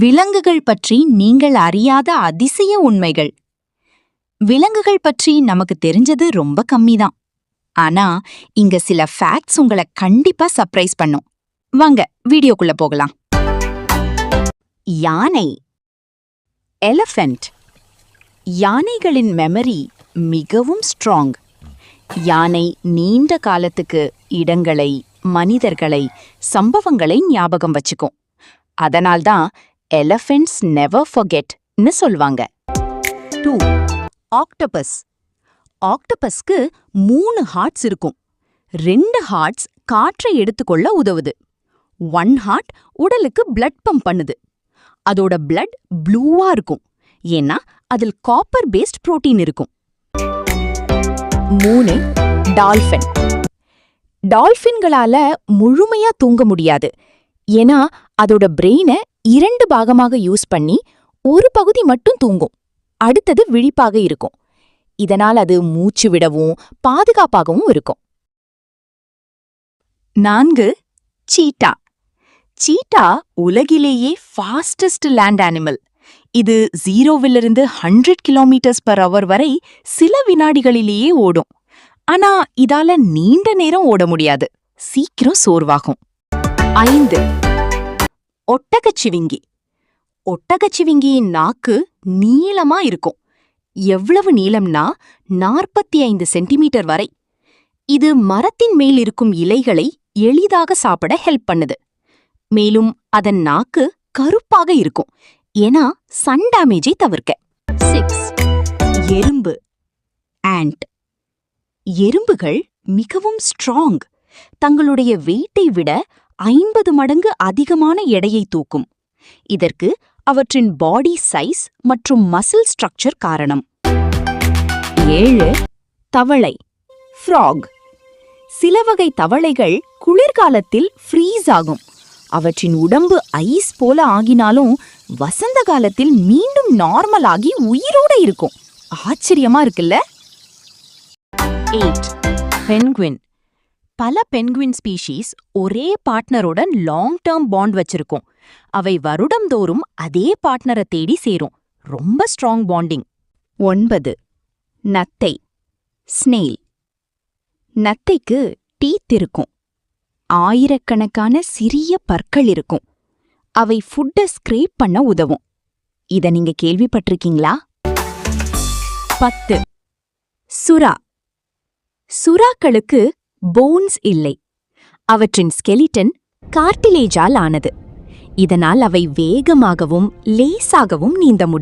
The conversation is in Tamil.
விலங்குகள் பற்றி நீங்கள் அறியாத அதிசய உண்மைகள். விலங்குகள் பற்றி நமக்கு தெரிஞ்சது ரொம்ப கம்மிதான். ஆனா இங்க சில ஃபேக்ட்ஸ் உங்களை கண்டிப்பா சர்ப்ரைஸ் பண்ணும். வாங்க வீடியோக்குள்ள போகலாம். யானை, எலிஃபென்ட். யானைகளின் மெமரி மிகவும் ஸ்ட்ராங். யானை நீண்ட காலத்துக்கு இடங்களை, மனிதர்களை, சம்பவங்களை ஞாபகம் வச்சுக்கும். அதனால்தான் எலிஃபென்ட்ஸ் நெவர் ஃபர்கெட்னு சொல்வாங்க. 2. ஆக்டோபஸ். ஆக்டோபஸ்க்கு 3 ஹார்ட்ஸ் இருக்கும். 2 ஹார்ட்ஸ் காற்றை எடுத்துக்கொள்ள உதவுது. 1 ஹார்ட் உடலுக்கு பிளட் பம்ப் பண்ணுது. அதோட பிளட் ப்ளூவா இருக்கும், ஏன்னா அதில் காப்பர் பேஸ்ட் புரோட்டீன் இருக்கும். 3. டால்ஃபின். டால்ஃபின்களால முழுமையா தூங்க முடியாது, ஏன்னா அதோட பிரெயினை 2 பாகமாக யூஸ் பண்ணி ஒரு பகுதி மட்டும் தூங்கும், அடுத்தது விழிப்பாக இருக்கும். இதனால் அது மூச்சு விடவும் பாதுகாப்பாகவும் இருக்கும். 4. சீட்டா. சீட்டா உலகிலேயே ஃபாஸ்டஸ்ட் லேண்ட் அனிமல். இது 0விலிருந்து 100 km/h வரை சில வினாடிகளிலேயே ஓடும். ஆனா இதால நீண்ட நேரம் ஓட முடியாது, சீக்கிரம் சோர்வாகும். 5. ஒட்டகச்சிவிங்கி. ஒட்டகச்சிவிங்கியின் நாக்கு நீளமா இருக்கும். எவ்வளவு நீளம்னா 45 சென்டிமீட்டர் வரை. இது மரத்தின் மேல் இருக்கும் இலைகளை எளிதாக சாப்பிட ஹெல்ப் பண்ணுது. மேலும் அதன் நாக்கு கருப்பாக இருக்கும், ஏன்னா சன் டேமேஜை தவிர்க்க. 6. எறும்பு, ஆண்ட். எறும்புகள் மிகவும் ஸ்ட்ராங். தங்களுடைய வெயிட்டை விட 50 மடங்கு அதிகமான எடையை தூக்கும். இதற்கு அவற்றின் பாடி சைஸ் மற்றும் மசில் ஸ்ட்ரக்சர் காரணம். 7. தவளை, ஃப்ராக். சில வகை தவளைகள் குளிர்காலத்தில் ஃப்ரீஸ் ஆகும். அவற்றின் உடம்பு ஐஸ் போல ஆகினாலும் வசந்த காலத்தில் மீண்டும் நார்மல் ஆகி உயிரோட இருக்கும். ஆச்சரியமா இருக்குல்ல? 8. பென்குயின். பல பென்குயின் ஸ்பீஷீஸ் ஒரே பார்ட்னருடன் லாங் டேர்ம் பாண்ட் வச்சிருக்கும். அவை வருடம்தோறும் அதே பார்ட்னரை தேடி சேரும். ரொம்ப ஸ்ட்ராங் பாண்டிங். 9. நத்தை, ஸ்னெயில். நத்தைக்கு டீத் இருக்கும். ஆயிரக்கணக்கான சிறிய பற்கள் இருக்கும். அவை ஃபுட்டை ஸ்க்ரேப் பண்ண உதவும். இத நீங்க கேள்விப்பட்டிருக்கீங்களா? 10. சுறா. சுறாக்களுக்கு போன்ஸ் இல்லை. அவற்றின் ஸ்கெலிட்டன் கார்டிலேஜால் ஆனது. இதனால் அவை வேகமாகவும் லேசாகவும் நீந்த முடியும்.